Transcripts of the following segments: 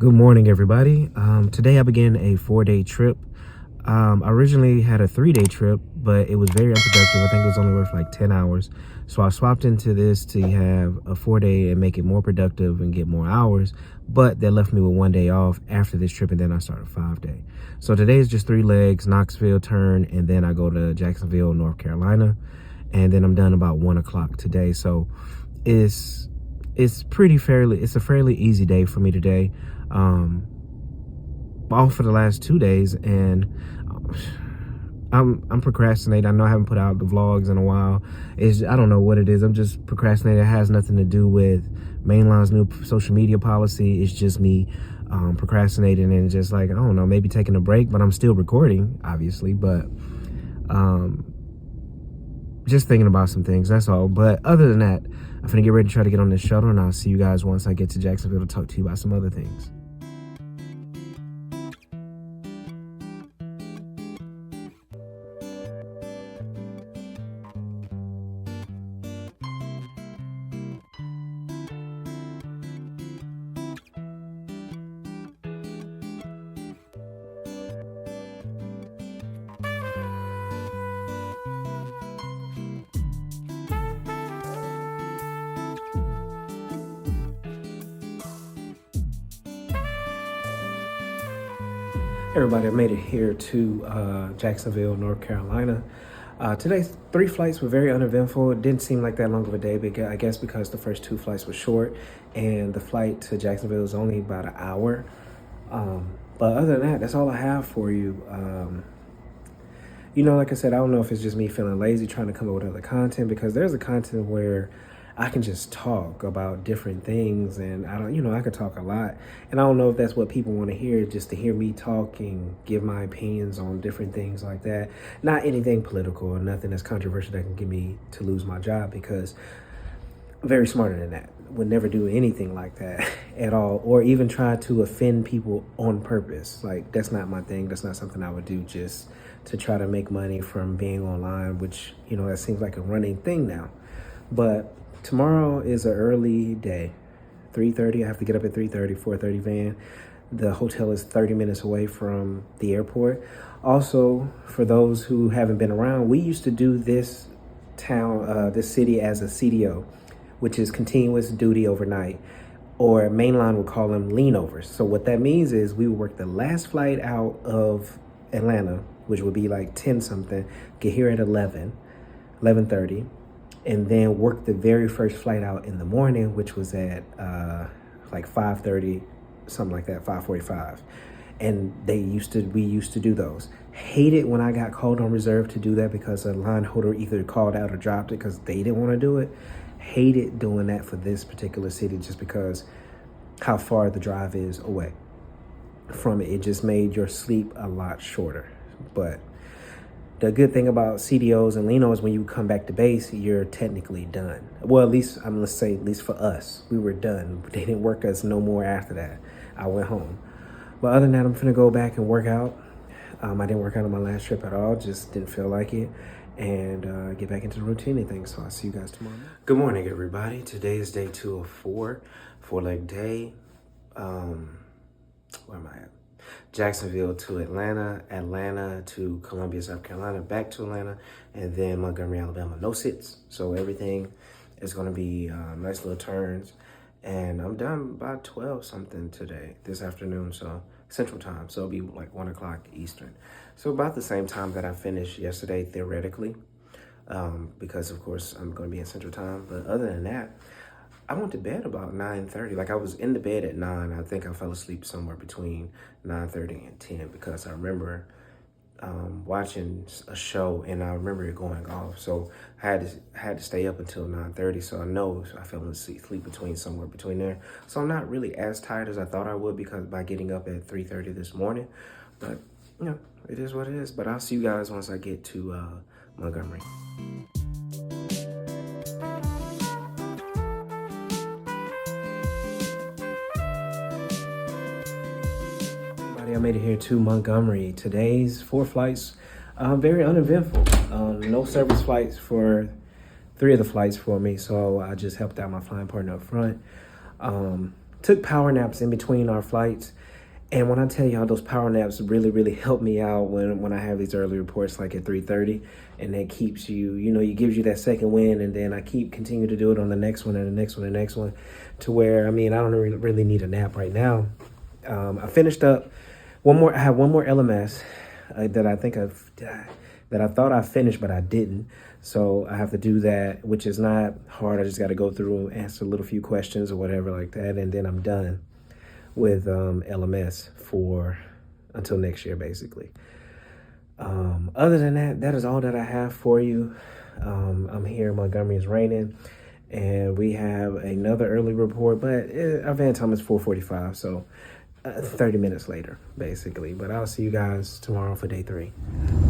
Good morning, everybody. Today I began a 4-day trip. I originally had a 3-day trip, but it was very unproductive. I think it was only worth like 10 hours. So I swapped into this to have a 4-day and make it more productive and get more hours. But that left me with 1 day off after this trip, and then I started a 5-day. So today is just 3 legs, Knoxville turn, and then I go to Jacksonville, North Carolina, and then I'm done about 1 o'clock today. So it's a fairly easy day for me today. Off for the last 2 days, and I'm procrastinating. I know I haven't put out the vlogs in a while. I don't know what it is. I'm just procrastinating. It has nothing to do with Mainline's new social media policy. It's just me procrastinating and just like, I don't know, maybe taking a break, but I'm still recording, obviously, but just thinking about some things, that's all. But other than that, I'm gonna get ready to try to get on this shuttle, and I'll see you guys once I get to Jacksonville to talk to you about some other things. Everybody, I made it here to Jacksonville, North Carolina. Today's 3 flights were very uneventful. It didn't seem like that long of a day, but I guess because the first 2 flights were short and the flight to Jacksonville was only about an hour. But other than that, that's all I have for you. Like I said, I don't know if it's just me feeling lazy trying to come up with other content, because there's a content where I can just talk about different things, and I could talk a lot, and I don't know if that's what people want to hear, just to hear me talk and give my opinions on different things like that. Not anything political or nothing that's controversial that can get me to lose my job, because I'm very smarter than that. Would never do anything like that at all, or even try to offend people on purpose. Like, that's not my thing. That's not something I would do just to try to make money from being online, which, that seems like a running thing now. But tomorrow is an early day, 3:30. I have to get up at 3:30, 4:30 van. The hotel is 30 minutes away from the airport. Also, for those who haven't been around, we used to do this city as a CDO, which is continuous duty overnight, or Mainline would call them leanovers. So what that means is we would work the last flight out of Atlanta, which would be like 10 something, get here at 11:30. And then work the very first flight out in the morning, which was at like 5:30, something like that, 5:45. And we used to do those. Hate it when I got called on reserve to do that, because a line holder either called out or dropped it because they didn't want to do it. Hated doing that for this particular city, just because how far the drive is away from it. It just made your sleep a lot shorter. But the good thing about CDOs and Leanos, when you come back to base, you're technically done. Well, at least for us, we were done. They didn't work us no more after that. I went home. But other than that, I'm finna go back and work out. I didn't work out on my last trip at all. Just didn't feel like it. And get back into the routine and things. So I'll see you guys tomorrow. Good morning, everybody. Today is day 2 of 4-leg day. Where am I at? Jacksonville to Atlanta, Atlanta to Columbia, South Carolina, back to Atlanta, and then Montgomery, Alabama. No sits. So everything is going to be nice little turns. And I'm done by 12 something this afternoon, so Central Time. So it'll be like 1 o'clock Eastern. So about the same time that I finished yesterday, theoretically, because of course I'm going to be in Central Time. But other than that, I went to bed about 9:30. Like, I was in the bed at 9. I think I fell asleep somewhere between 9:30 and 10, because I remember watching a show and I remember it going off. So I had to stay up until 9:30. So I know I fell asleep somewhere between there. So I'm not really as tired as I thought I would, because by getting up at 3:30 this morning. But it is what it is. But I'll see you guys once I get to Montgomery. I made it here to Montgomery. Today's 4 flights, very uneventful. No service flights for 3 of the flights for me, so I just helped out my flying partner up front. took power naps in between our flights. And when I tell y'all, those power naps really help me out when I have these early reports like at 3:30, and that keeps you, it gives you that second win, and then I continue to do it on the next one and the next one and the next one, to where, I don't really need a nap right now. I finished up I have one more LMS that I thought I finished, but I didn't. So I have to do that, which is not hard. I just got to go through and answer a little few questions or whatever like that, and then I'm done with LMS until next year, basically. Other than that is all that I have for you. I'm here in Montgomery. It's raining, and we have another early report, but our van time is 4:45, so 30 minutes later, basically. But I'll see you guys tomorrow for day 3.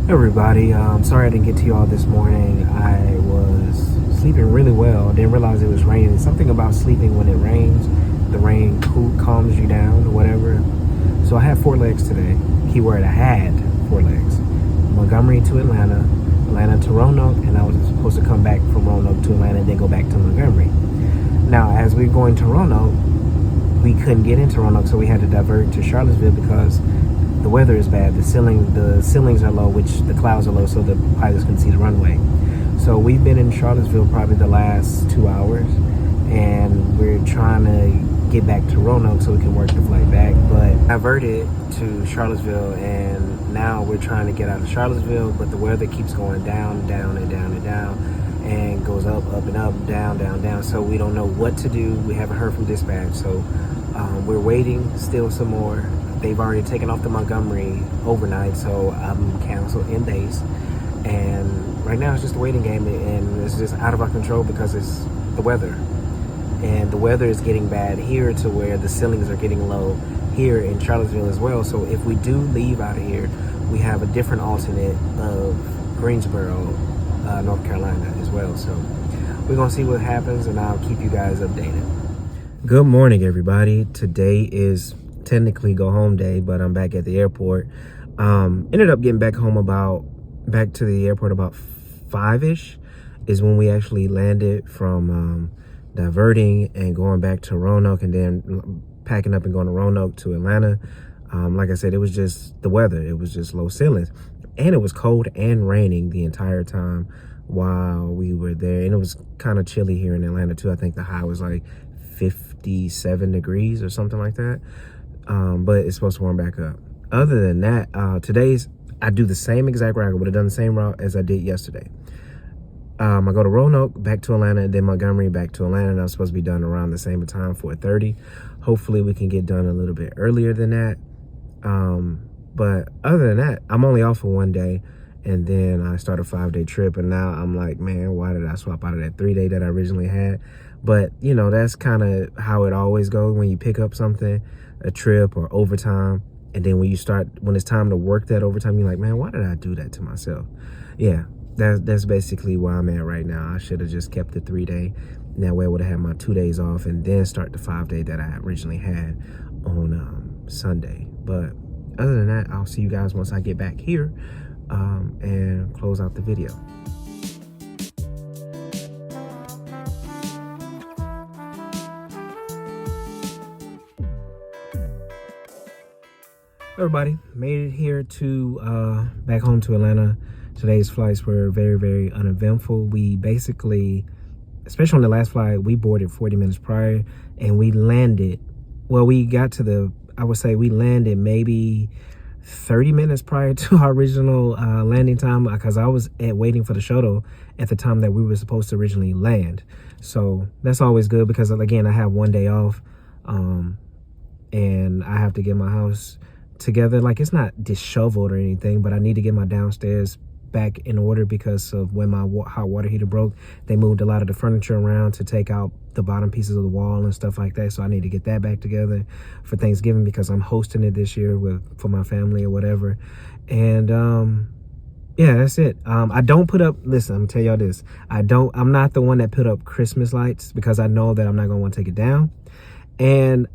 Everybody, sorry I didn't get to y'all this morning. I was sleeping really well. Didn't realize it was raining. Something about sleeping when it rains, the rain calms you down or whatever. So I had 4 legs today. Keyword, I had 4 legs. Montgomery to Atlanta, Atlanta to Roanoke, and I was supposed to come back from Roanoke to Atlanta and then go back to Montgomery. Now, as we're going to Roanoke, we couldn't get into Roanoke, so we had to divert to Charlottesville because the weather is bad. The ceilings are low, which the clouds are low, so the pilots can see the runway. So we've been in Charlottesville probably the last 2 hours, and we're trying to get back to Roanoke so we can work the flight back, but diverted to Charlottesville, and now we're trying to get out of Charlottesville, but the weather keeps going down and down and down and down, and goes up and up, down, down, down. So we don't know what to do. We haven't heard from dispatch, so we're waiting still some more. They've already taken off the Montgomery overnight, so I'm canceled in base, and right now it's just a waiting game, and it's just out of our control because it's the weather. And the weather is getting bad here to where the ceilings are getting low here in Charlottesville as well. So if we do leave out of here, we have a different alternate of Greensboro, North Carolina as well. So we're going to see what happens, and I'll keep you guys updated. Good morning, everybody. Today is technically go home day, but I'm back at the airport. Ended up getting back to the airport about 5-ish is when we actually landed from diverting and going back to Roanoke, and then packing up and going to Roanoke to Atlanta. Like I said, it was just the weather. It was just low ceilings, and it was cold and raining the entire time while we were there, and it was kind of chilly here in Atlanta too. I think the high was like 57 degrees or something like that, but it's supposed to warm back up. Other than that, I do the same exact route. I would have done the same route as I did yesterday. I go to Roanoke, back to Atlanta, and then Montgomery, back to Atlanta, and I'm supposed to be done around the same time, 4:30. Hopefully we can get done a little bit earlier than that. But other than that, I'm only off for 1 day, and then I start a 5-day trip, and now I'm like, man, why did I swap out of that 3-day that I originally had? But, that's kind of how it always goes when you pick up something, a trip or overtime, and then when it's time to work that overtime, you're like, man, why did I do that to myself? Yeah. That's basically where I'm at right now. I should have just kept the 3-day. That way I would have had my 2 days off and then start the 5-day that I originally had on Sunday. But other than that, I'll see you guys once I get back here and close out the video. Everybody, made it here to back home to Atlanta. Today's flights were very uneventful. We basically, especially on the last flight, we boarded 40 minutes prior, and we landed, I would say we landed maybe 30 minutes prior to our original landing time, because I was waiting for the shuttle at the time that we were supposed to originally land. So that's always good, because again, I have 1 day off, and I have to get my house together. Like, it's not disheveled or anything, but I need to get my downstairs back in order because of when my hot water heater broke. They moved a lot of the furniture around to take out the bottom pieces of the wall and stuff like that, so I need to get that back together for Thanksgiving, because I'm hosting it this year for my family or whatever. And yeah, that's it. I don't put up, listen, I'm gonna tell y'all this, I'm not the one that put up Christmas lights, because I know that I'm not gonna want to take it down. And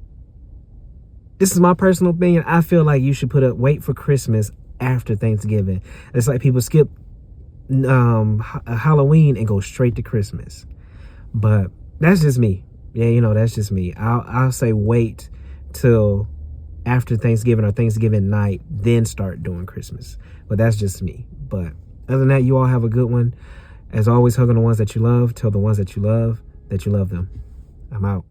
this is my personal opinion. I feel like you should wait for Christmas after Thanksgiving. It's like people skip Halloween and go straight to Christmas. But that's just me. Yeah, you know, that's just me. I'll say wait till after Thanksgiving or Thanksgiving night, then start doing Christmas. But that's just me. But other than that, you all have a good one. As always, hug on the ones that you love. Tell the ones that you love them. I'm out.